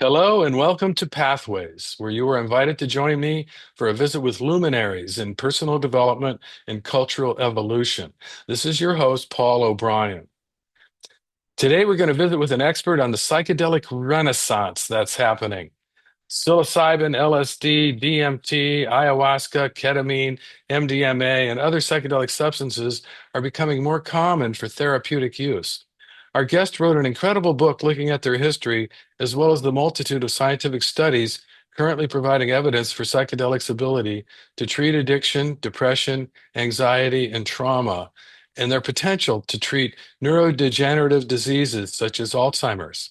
Hello and welcome to Pathways, where you are invited to join me for a visit with luminaries in personal development and cultural evolution. This is your host, Paul O'Brien. Today, we're going to visit with an expert on the psychedelic renaissance that's happening. Psilocybin, LSD, DMT, ayahuasca, ketamine, MDMA, and other psychedelic substances are becoming more common for therapeutic use. Our guest wrote an incredible book looking at their history, as well as the multitude of scientific studies currently providing evidence for psychedelics' ability to treat addiction, depression, anxiety, and trauma, and their potential to treat neurodegenerative diseases such as Alzheimer's.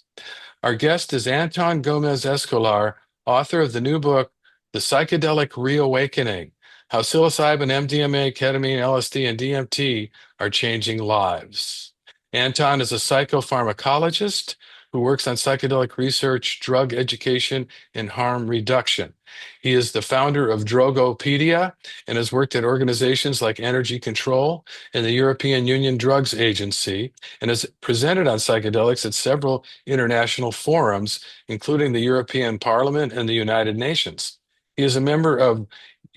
Our guest is Anton Gomez-Escolar, author of the new book, The Psychedelic Reawakening: How Psilocybin, MDMA, Ketamine, LSD, and DMT Are Changing Lives. Anton is a psychopharmacologist who works on psychedelic research, drug education, and harm reduction. He is the founder of Drogopedia and has worked at organizations like Energy Control and the European Union Drugs Agency, and has presented on psychedelics at several international forums, including the European Parliament and the United Nations. He is a member of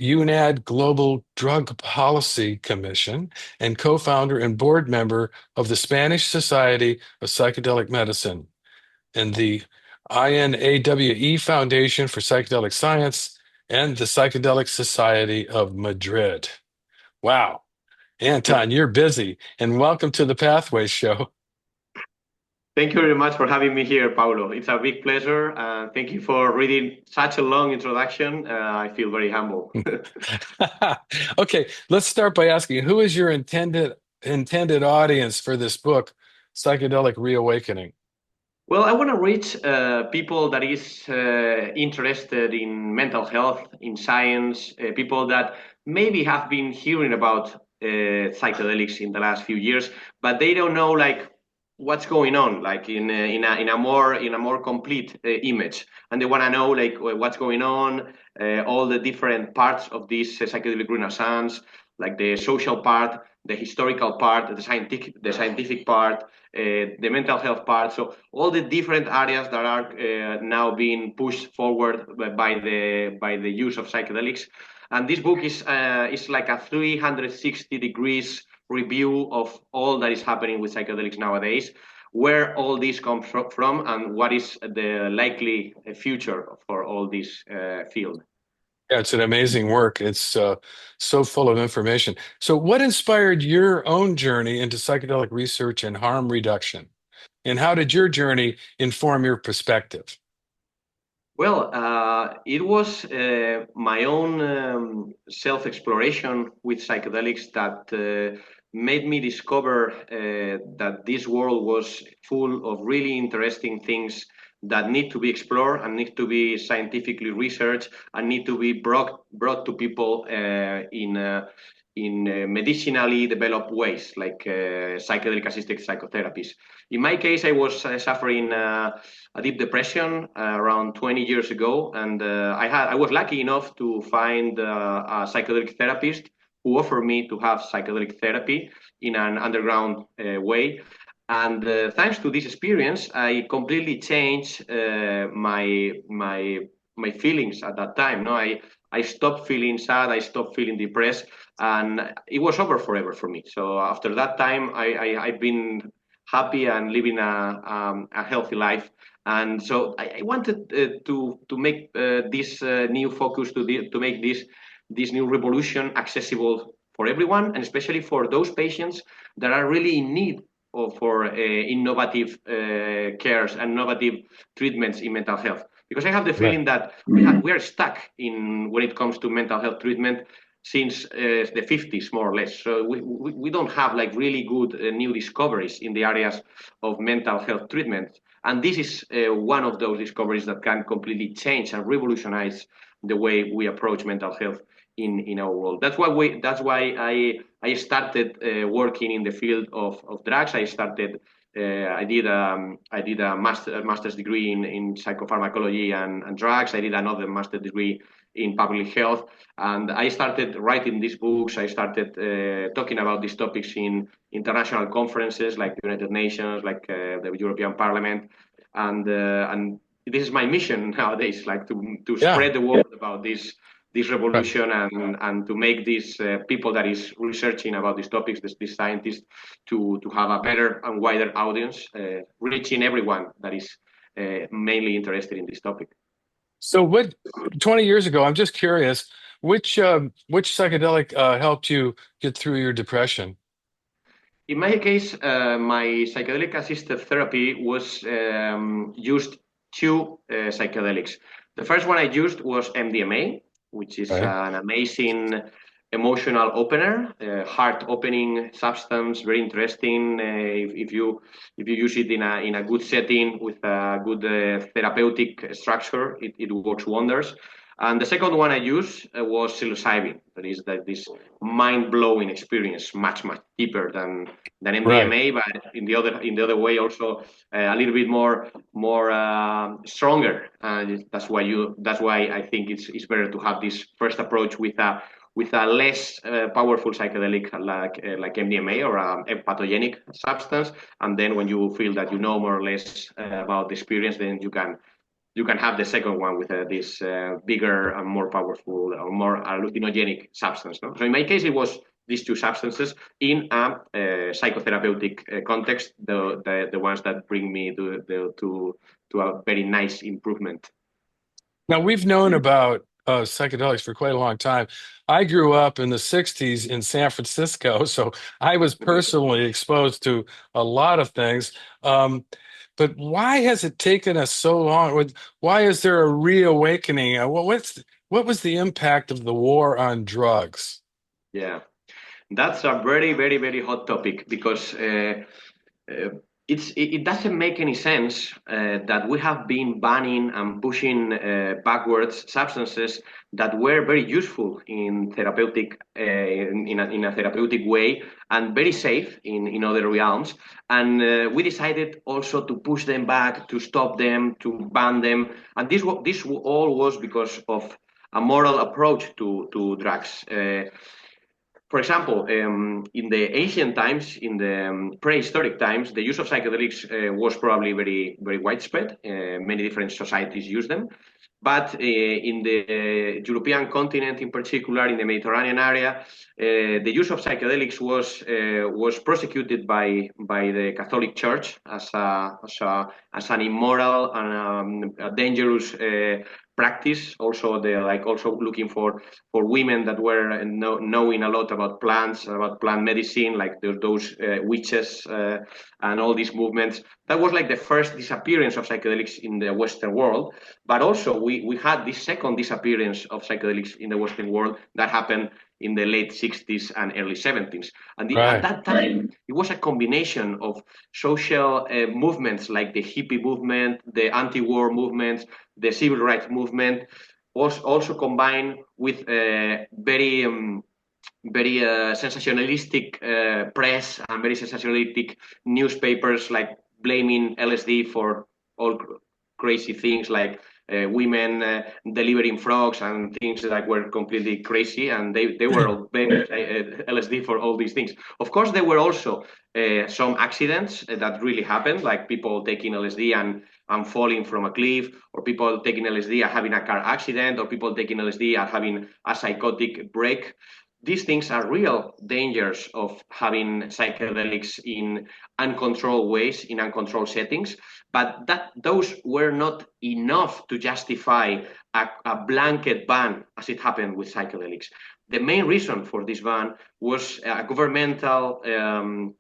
UNAD Global Drug Policy Commission and co-founder and board member of the Spanish Society of Psychedelic Medicine and the INAWE Foundation for Psychedelic Science and the Psychedelic Society of Madrid. Wow. Anton, you're busy, and welcome to the Pathways Show. Thank you very much for having me here, Paulo. It's a big pleasure. Thank you for reading such a long introduction. I feel very humble. Okay, let's start by asking who is your intended audience for this book, Psychedelic Reawakening? Well, I want to reach people that is interested in mental health, in science, people that maybe have been hearing about psychedelics in the last few years, but they don't know like what's going on, like in a more complete image, and they want to know like what's going on, all the different parts of this psychedelic renaissance, like the social part, the historical part, the scientific part, the mental health part. So all the different areas that are now being pushed forward by the use of psychedelics. And this book is like a 360 degrees review of all that is happening with psychedelics nowadays, where all this comes from, and what is the likely future for all this field. Yeah, it's an amazing work. It's so full of information. So, what inspired your own journey into psychedelic research and harm reduction? And how did your journey inform your perspective? Well, it was my own self-exploration with psychedelics that made me discover that this world was full of really interesting things that need to be explored and need to be scientifically researched and need to be brought to people in medicinally developed ways, like psychedelic assisted psychotherapies. In my case, I was suffering a deep depression around 20 years ago, and I was lucky enough to find a psychedelic therapist who offered me to have psychedelic therapy in an underground way. And thanks to this experience, I completely changed my feelings at that time. No, I stopped feeling sad, I stopped feeling depressed, and it was over forever for me. So after that time, I've been happy and living a healthy life. And so I wanted to make this new focus to make this new revolution accessible for everyone, and especially for those patients that are really in need for innovative cares and innovative treatments in mental health. Because I have the Right. feeling that we are stuck in when it comes to mental health treatment since the 50s, more or less. So we don't have like really good new discoveries in the areas of mental health treatment. And this is one of those discoveries that can completely change and revolutionize the way we approach mental health in our world. That's why I started working in the field of drugs. I did a master's degree in psychopharmacology and drugs. I did another master's degree in public health, and I started writing these books. I started talking about these topics in international conferences like the United Nations, like the European Parliament, and this is my mission nowadays, like to Yeah. spread the word about this Right. revolution, and to make these people that is researching about these topics, these scientists, to have a better and wider audience, reaching everyone that is mainly interested in this topic. So what 20 years ago, I'm just curious, which psychedelic helped you get through your depression? In my case, my psychedelic assisted therapy was used two psychedelics. The first one I used was MDMA, which is Right. an amazing emotional opener, heart opening substance, very interesting. If you use it in a good setting with a good therapeutic structure, it works wonders. And the second one I used was psilocybin. That is that this mind-blowing experience, much deeper than Right. MDMA, but in the other way also a little bit more stronger. And that's why I think it's better to have this first approach with a less powerful psychedelic like MDMA or a pathogenic substance, and then when you feel that you know more or less about the experience, then you can have the second one with this bigger and more powerful or more hallucinogenic substance. No? So in my case, it was these two substances in a psychotherapeutic context, the ones that bring me to a very nice improvement. Now, we've known about psychedelics for quite a long time. I grew up in the 60s in San Francisco, so I was personally exposed to a lot of things. Um, but why has it taken us so long? Why is there a reawakening? What was the impact of the war on drugs? Yeah, that's a very hot topic because uh, it doesn't make any sense that we have been banning and pushing backwards substances that were very useful in therapeutic in a therapeutic way and very safe in other realms, and we decided also to push them back, to stop them, to ban them, and this all was because of a moral approach to drugs. For example, in the ancient times, in the prehistoric times, the use of psychedelics was probably very widespread. Many different societies use them. But in the European continent, in particular, in the Mediterranean area, the use of psychedelics was prosecuted by the Catholic Church as an immoral and a dangerous practice. Also, they like also looking for women that were knowing a lot about plants, about plant medicine, like those witches and all these movements. That was like the first disappearance of psychedelics in the Western world. But also, we had this second disappearance of psychedelics in the Western world that happened in the late 60s and early 70s. And at Right. that time, it was a combination of social movements like the hippie movement, the anti-war movements, the civil rights movement, was also combined with very sensationalistic press and very sensationalistic newspapers, like blaming LSD for all crazy things like women delivering frogs and things that were completely crazy, and they were all blaming LSD for all these things. Of course, there were also some accidents that really happened, like people taking LSD and falling from a cliff, or people taking LSD and having a car accident, or people taking LSD and having a psychotic break. These things are real dangers of having psychedelics in uncontrolled ways, in uncontrolled settings, but those were not enough to justify a blanket ban as it happened with psychedelics. The main reason for this ban was a governmental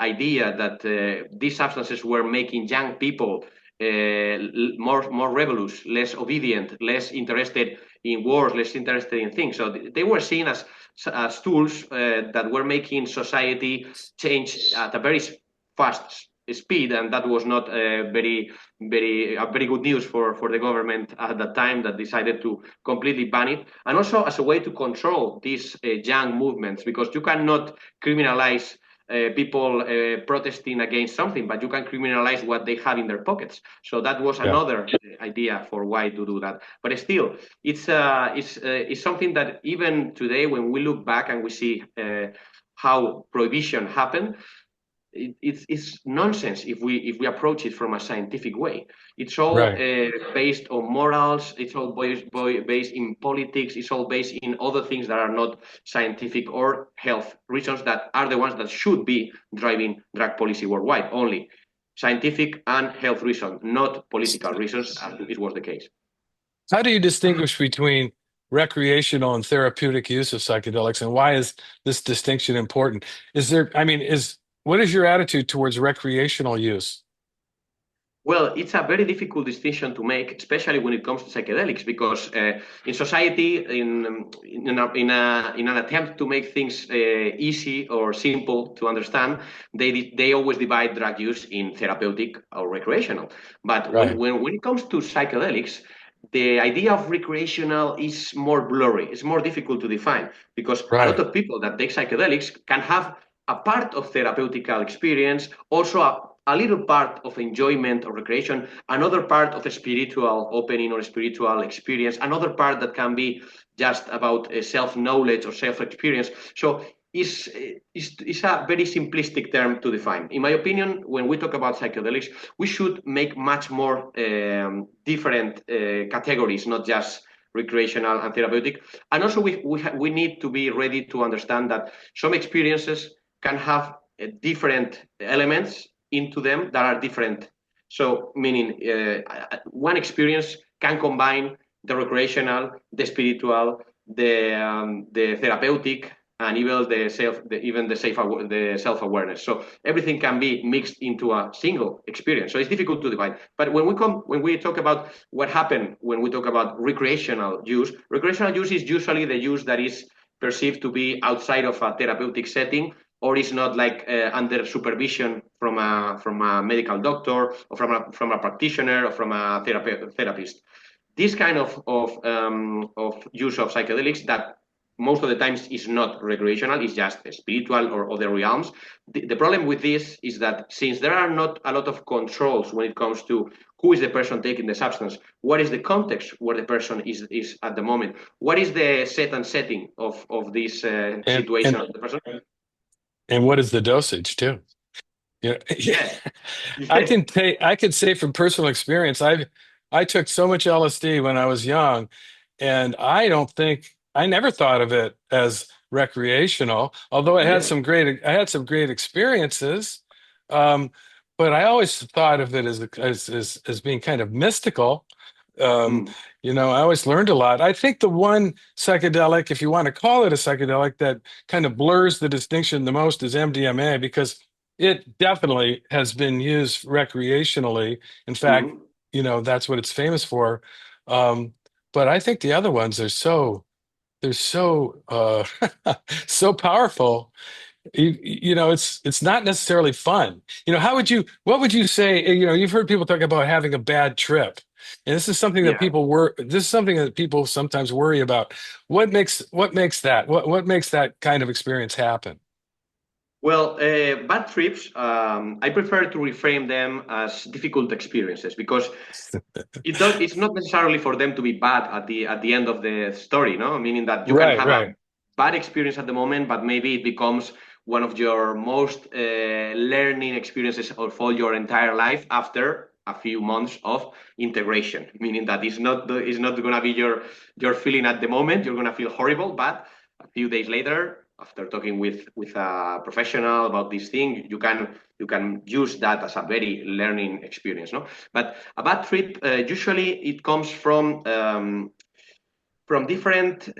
idea that these substances were making young people more rebellious, less obedient, less interested in wars, less interested in things. So they were seen as tools that were making society change at a very fast speed, and that was not very good news for the government at that time, that decided to completely ban it, and also as a way to control these young movements, because you cannot criminalize people protesting against something, but you can criminalize what they have in their pockets. So that was Yeah. another idea for why to do that. But still, it's something that even today, when we look back and we see how prohibition happened, it's nonsense if we approach it from a scientific way. It's all Right. based on morals. It's all based in politics. It's all based in other things that are not scientific or health reasons that are the ones that should be driving drug policy worldwide. Only scientific and health reasons, not political reasons, as it was the case. How do you distinguish between recreational and therapeutic use of psychedelics, and why is this distinction important? Is there, I mean, is what is your attitude towards recreational use? Well, it's a very difficult distinction to make, especially when it comes to psychedelics, because in society, in an attempt to make things easy or simple to understand, they always divide drug use in therapeutic or recreational. But Right, when it comes to psychedelics, the idea of recreational is more blurry. It's more difficult to define because a lot right. of people that take psychedelics can have a part of therapeutical experience, also a little part of enjoyment or recreation, another part of a spiritual opening or spiritual experience, another part that can be just about self-knowledge or self-experience. So it's a very simplistic term to define. In my opinion, when we talk about psychedelics, we should make much more different categories, not just recreational and therapeutic. And also, we need to be ready to understand that some experiences can have different elements into them that are different. So, meaning one experience can combine the recreational, the spiritual, the therapeutic, and even the self awareness. So everything can be mixed into a single experience. So it's difficult to divide. But when we talk about what happened when we talk about recreational use is usually the use that is perceived to be outside of a therapeutic setting or is not like under supervision from a medical doctor or from a practitioner or from a therapist. This kind of use of psychedelics that most of the times is not recreational, it's just spiritual or other realms. The problem with this is that since there are not a lot of controls when it comes to who is the person taking the substance, what is the context where the person is at the moment, what is the set and setting of this And situation and of the person. and what is the dosage too? Yeah, Yeah, I yeah, can take I could say from personal experience, I took so much LSD when I was young, and I never thought of it as recreational, although yeah. I had some great experiences. Um, but I always thought of it as being kind of mystical. Um, Mm, I always learned a lot. I think the one psychedelic, if you want to call it a psychedelic, that kind of blurs the distinction the most is MDMA because it definitely has been used recreationally. In fact, mm. that's what it's famous for. Um, but I think the other ones are they're so so powerful. It's not necessarily fun. What would you say? You've heard people talk about having a bad trip, and Yeah. this is something that people sometimes worry about. What makes that kind of experience happen? Well, bad trips, I prefer to reframe them as difficult experiences because it's not necessarily for them to be bad at the end of the story, no? Meaning that you can Right, have a right. bad experience at the moment, but maybe it becomes one of your most learning experiences of all your entire life after a few months of integration. Meaning that it's not going to be your feeling at the moment. You're going to feel horrible, but a few days later, after talking with a professional about this thing, you can use that as a very learning experience, no? But a bad trip, usually it comes from different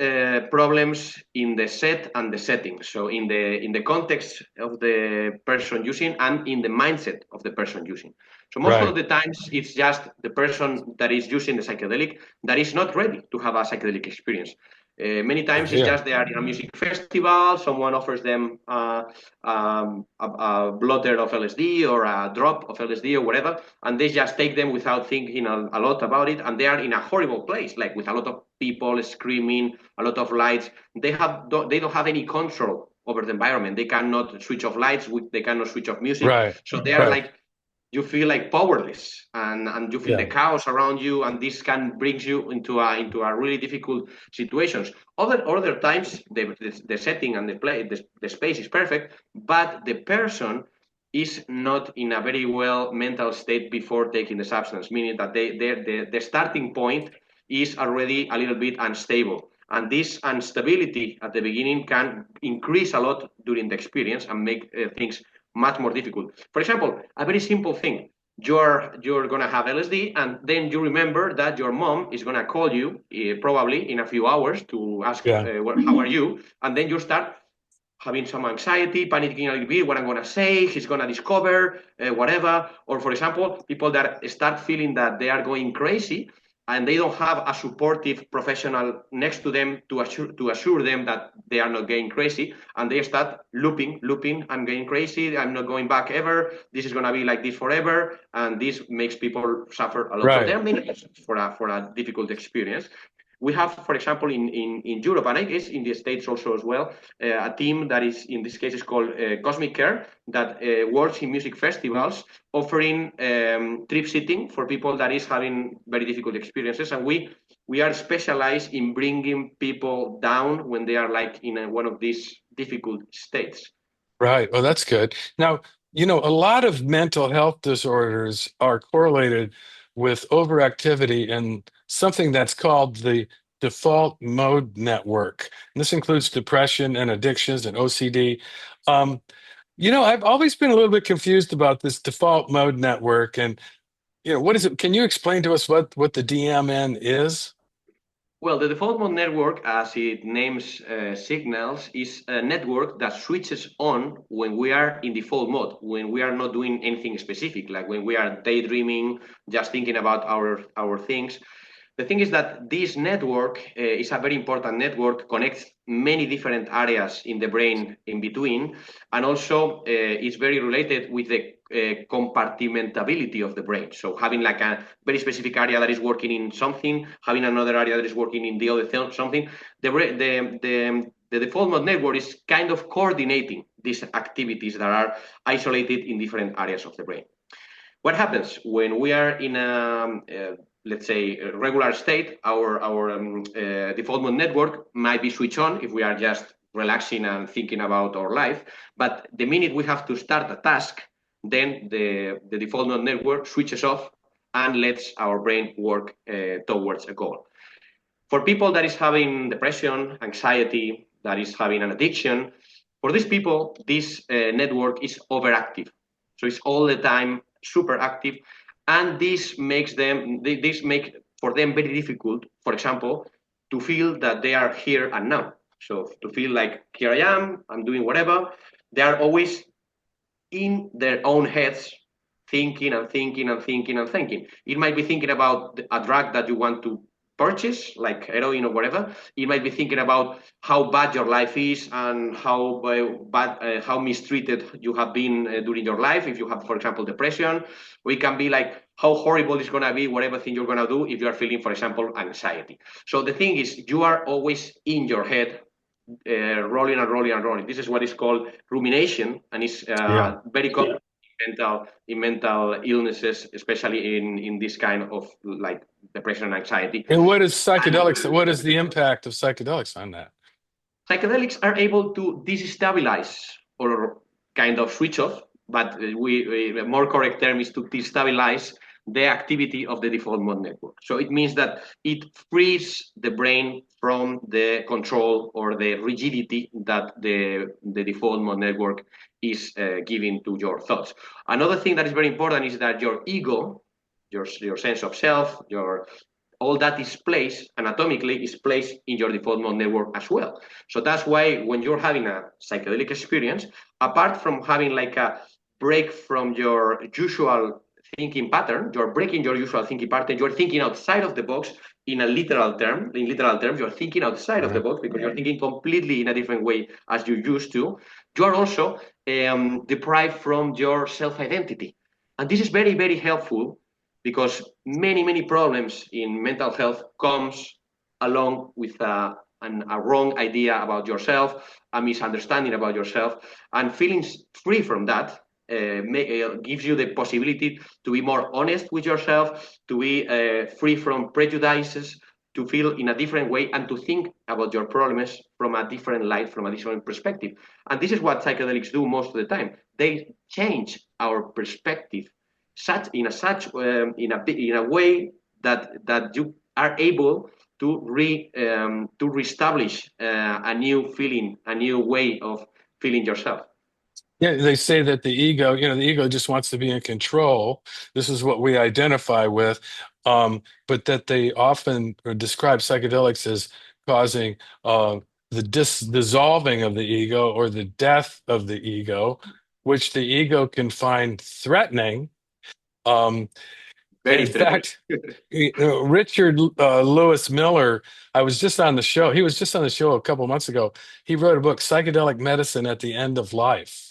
problems in the set and the setting. So in the context of the person using and in the mindset of the person using. So most of Right. the times it's just the person that is using the psychedelic that is not ready to have a psychedelic experience. Many times it's Yeah. just they are in a music festival, someone offers them a blotter of LSD or a drop of LSD or whatever, and they just take them without thinking a lot about it, and they are in a horrible place, like with a lot of people screaming, a lot of lights. They don't have any control over the environment. They cannot switch off lights. They cannot switch off music. Right. So they are Right. like you feel like powerless and you feel the Yeah. chaos around you, and this can brings you into a really difficult situations. Other times the setting and the space is perfect, but the person is not in a very well mental state before taking the substance, meaning that the starting point is already a little bit unstable. And this instability at the beginning can increase a lot during the experience and make things much more difficult. For example, a very simple thing. You're gonna have LSD, and then you remember that your mom is gonna call you probably in a few hours to ask Yeah. how are you, and then you start having some anxiety, panicking a little bit, what I'm going to say, he's going to discover, whatever. Or, for example, people that start feeling that they are going crazy and they don't have a supportive professional next to them to assure them that they are not getting crazy. And they start looping, I'm getting crazy, I'm not going back ever, this is going to be like this forever. And this makes people suffer a lot. So there Right. are many reasons for a difficult experience. We have, for example, in Europe, and I guess in the States also as well, a team that is, in this case, is called Cosmic Care, that works in music festivals, offering trip sitting for people that is having very difficult experiences. And we are specialized in bringing people down when they are like in one of these difficult states. Right. Well, that's good. Now, a lot of mental health disorders are correlated with overactivity in something that's called the default mode network. And this includes depression and addictions and OCD. Um, I've always been a little bit confused about this default mode network. And, what is it? Can you explain to us what the DMN is? Well, the default mode network, as it names signals, is a network that switches on when we are in default mode, when we are not doing anything specific, like when we are daydreaming, just thinking about our things. The thing is that this network is a very important network, connects many different areas in the brain in between, and also is very related with the compartmentability of the brain. So having like a very specific area that is working in something, having another area that is working in the other something, the default mode network is kind of coordinating these activities that are isolated in different areas of the brain. What happens when we are in a let's say a regular state? Our default mode network might be switched on if we are just relaxing and thinking about our life. But the minute we have to start a task, then the default mode network switches off and lets our brain work towards a goal. For people that is having depression, anxiety, that is having an addiction, for these people, this network is overactive. So it's all the time super active, and this make for them very difficult, for example, to feel that they are here and now. So to feel like here I am, I'm doing whatever. They are always in their own heads, thinking and thinking and thinking and thinking. It might be thinking about a drug that you want to purchase, like heroin or whatever. It might be thinking about how bad your life is and how mistreated you have been during your life. If you have, for example, depression, or it can be like how horrible it's going to be, whatever thing you're going to do if you are feeling, for example, anxiety. So the thing is, you are always in your head, rolling and rolling and rolling. This is what is called rumination, and it's Yeah. very common in mental illnesses, especially in this kind of like depression and anxiety. And what is psychedelics? And What is the impact of psychedelics on that? psychedelics are able to destabilize or kind of switch off, but a more correct term is to destabilize the activity of the default mode network. So it means that it frees the brain from the control or the rigidity that the default mode network is giving to your thoughts. Another thing that is very important is that your ego, your sense of self, your all that is placed anatomically is placed in your default mode network as well. So that's why when you're having a psychedelic experience, apart from having like a break from your usual thinking pattern, you're breaking your usual thinking pattern, you're thinking outside of the box in literal terms, you're thinking outside of the Right. box because you're thinking completely in a different way as you used to. You are also deprived from your self-identity. And this is very, very helpful because many problems in mental health comes along with a wrong idea about yourself, a misunderstanding about yourself, and feeling free from that gives you the possibility to be more honest with yourself, to be free from prejudices, to feel in a different way, and to think about your problems from a different light, from a different perspective. And this is what psychedelics do most of the time. They change our perspective in a way that you are able to reestablish a new feeling, a new way of feeling yourself. Yeah, they say that the ego just wants to be in control. This is what we identify with. But that they often describe psychedelics as causing the dissolving of the ego or the death of the ego, which the ego can find threatening. Um, Very in threatening. fact, Richard Lewis Miller, I was just on the show. He was just on the show a couple months ago. He wrote a book, Psychedelic Medicine at the End of Life.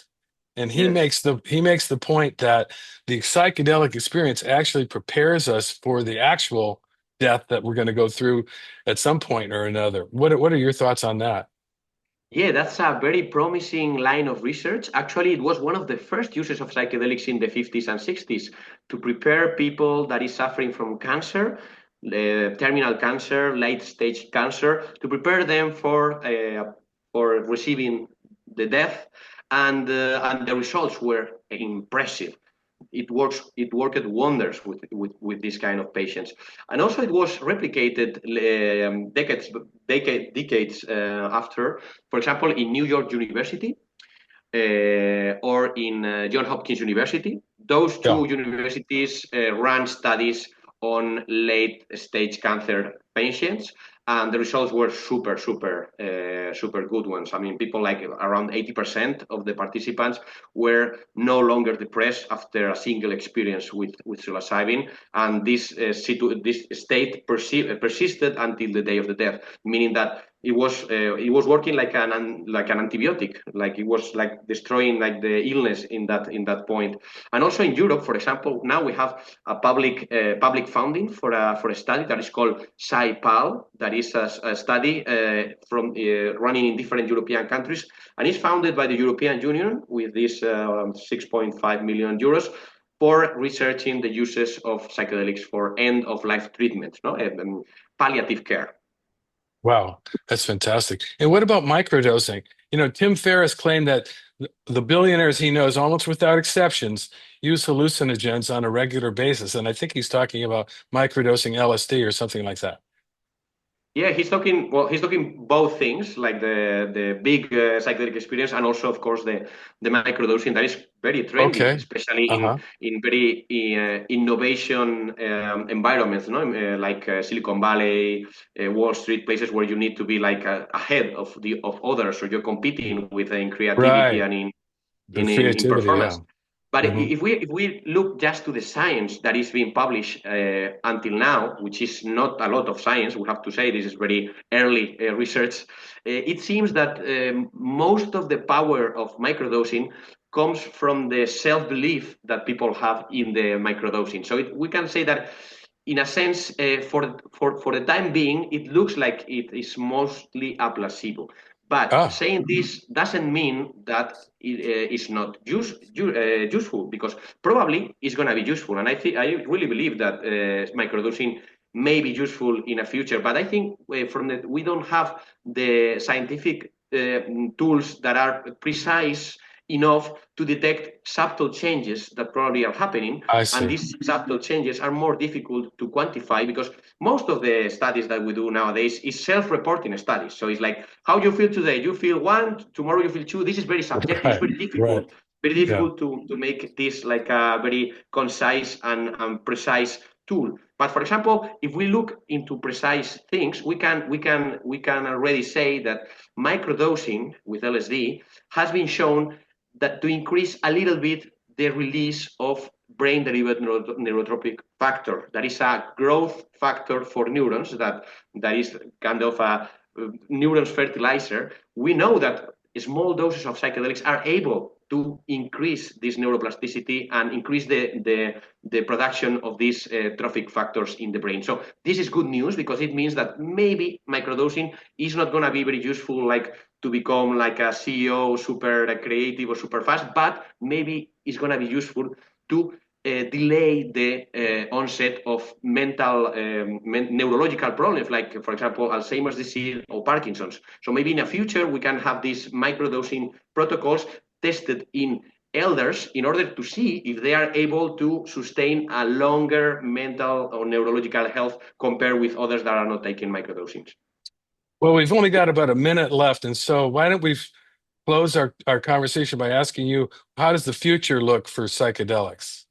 And Yes. he makes the point that the psychedelic experience actually prepares us for the actual death that we're going to go through at some point or another. What are your thoughts on that? Yeah, that's a very promising line of research. Actually, it was one of the first uses of psychedelics in the 50s and 60s to prepare people that is suffering from cancer, terminal cancer, late stage cancer, to prepare them for receiving the death, and the results were impressive. It worked wonders with this kind of patients, and also it was replicated decades after, for example, in New York University, or in John Hopkins University. Those Yeah, two universities ran studies on late stage cancer patients, and the results were super good ones. I mean, people like around 80% of the participants were no longer depressed after a single experience with psilocybin, and this state persisted until the day of the death, meaning that it was working like an antibiotic, like it was like destroying like the illness in that point. And also in Europe, for example, now we have a public funding for a study that is called PsyPal, that is a study from running in different European countries, and is funded by the European Union with this 6.5 million euros for researching the uses of psychedelics for end of life treatments, no, and palliative care. wow, that's fantastic. And what about microdosing? Tim Ferriss claimed that the billionaires he knows, almost without exceptions, use hallucinogens on a regular basis. And I think he's talking about microdosing LSD or something like that. Yeah, he's talking. Well, he's talking both things, like the big psychedelic experience, and also, of course, the microdosing that is very trendy, Okay. especially in Uh-huh. in very innovation environments, no, like Silicon Valley, Wall Street, places where you need to be like ahead of others, so you're competing with in creativity Right. and The in creativity, performance. yeah. But Hmm. if we look just to the science that is being published until now, which is not a lot of science, we have to say this is very early research. It seems that most of the power of microdosing comes from the self-belief that people have in the microdosing. So we can say that, in a sense, for the time being, it looks like it is mostly a placebo. But Ah, saying this doesn't mean that it is not useful, because probably it's going to be useful. And I really believe that microdosing may be useful in a future. But I think we don't have the scientific tools that are precise enough to detect subtle changes that probably are happening. I And see. these subtle changes are more difficult to quantify, because most of the studies that we do nowadays is self-reporting studies. So it's like, how you feel today? You feel one, tomorrow you feel two. This is very subjective. It's Right. Right. very Yeah. difficult to make this like a very concise and precise tool. But for example, if we look into precise things, we can already say that microdosing with LSD has been shown that to increase a little bit the release of brain-derived neurotropic factor. That is a growth factor for neurons. That is kind of a neurons fertilizer. We know that small doses of psychedelics are able to increase this neuroplasticity and increase the production of these trophic factors in the brain. So this is good news, because it means that maybe microdosing is not going to be very useful, like to become like a CEO, super creative or super fast, but maybe it's going to be useful to delay the onset of neurological problems, like, for example, Alzheimer's disease or Parkinson's. So maybe in the future we can have these microdosing protocols tested in elders in order to see if they are able to sustain a longer mental or neurological health compared with others that are not taking microdosings. Well, we've only got about a minute left, and so why don't we close our conversation by asking you, how does the future look for psychedelics?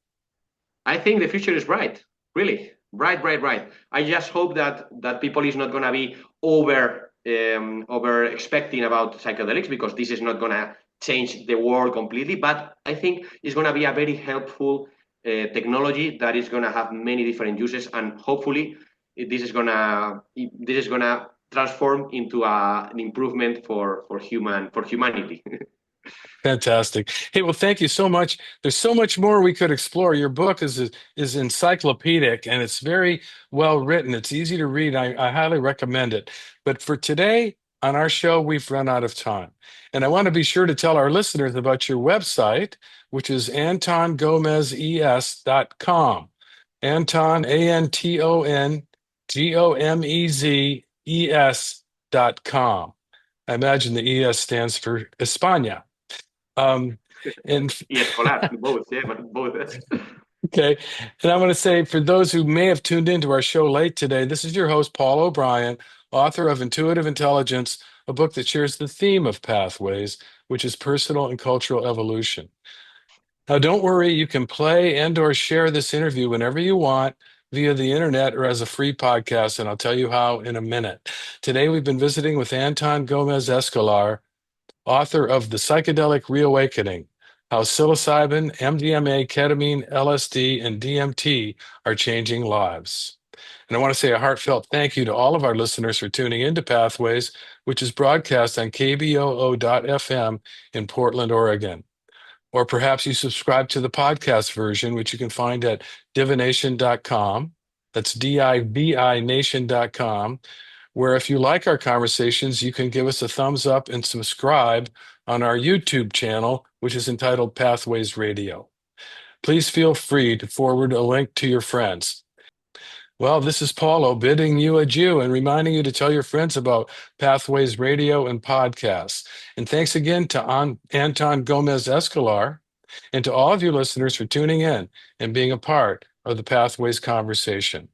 I think the future is bright, really bright, bright, bright. I just hope that people is not gonna be over expecting about psychedelics because this is not gonna change the world completely. But I think it's gonna be a very helpful technology that is gonna have many different uses, and hopefully this is gonna transform into an improvement for humanity. Fantastic. Hey, well, thank you so much. There's so much more we could explore. Your book is encyclopedic and it's very well written. It's easy to read. I highly recommend it. But for today on our show, we've run out of time. And I want to be sure to tell our listeners about your website, which is antongomezes.com. Anton, ANTONGOMEZES.com. I imagine the ES stands for España. Um, and Y escolar, both, yeah, both. okay, and I want to say for those who may have tuned into our show late today, this is your host, Paul O'Brien, author of Intuitive Intelligence, a book that shares the theme of pathways, which is personal and cultural evolution. Now, don't worry, you can play and or share this interview whenever you want via the internet or as a free podcast, and I'll tell you how in a minute. Today, we've been visiting with Anton Gomez-Escolar, author of The Psychedelic Reawakening, How Psilocybin, MDMA, Ketamine, LSD, and DMT Are Changing Lives. And I want to say a heartfelt thank you to all of our listeners for tuning into Pathways, which is broadcast on KBOO.FM in Portland, Oregon. Or perhaps you subscribe to the podcast version, which you can find at divination.com. That's DIVI nation.com, where if you like our conversations, you can give us a thumbs up and subscribe on our YouTube channel, which is entitled Pathways Radio. Please feel free to forward a link to your friends. Well, this is Paulo bidding you adieu and reminding you to tell your friends about Pathways Radio and podcasts. And thanks again to Anton Gomez-Escolar and to all of you listeners for tuning in and being a part of the Pathways conversation.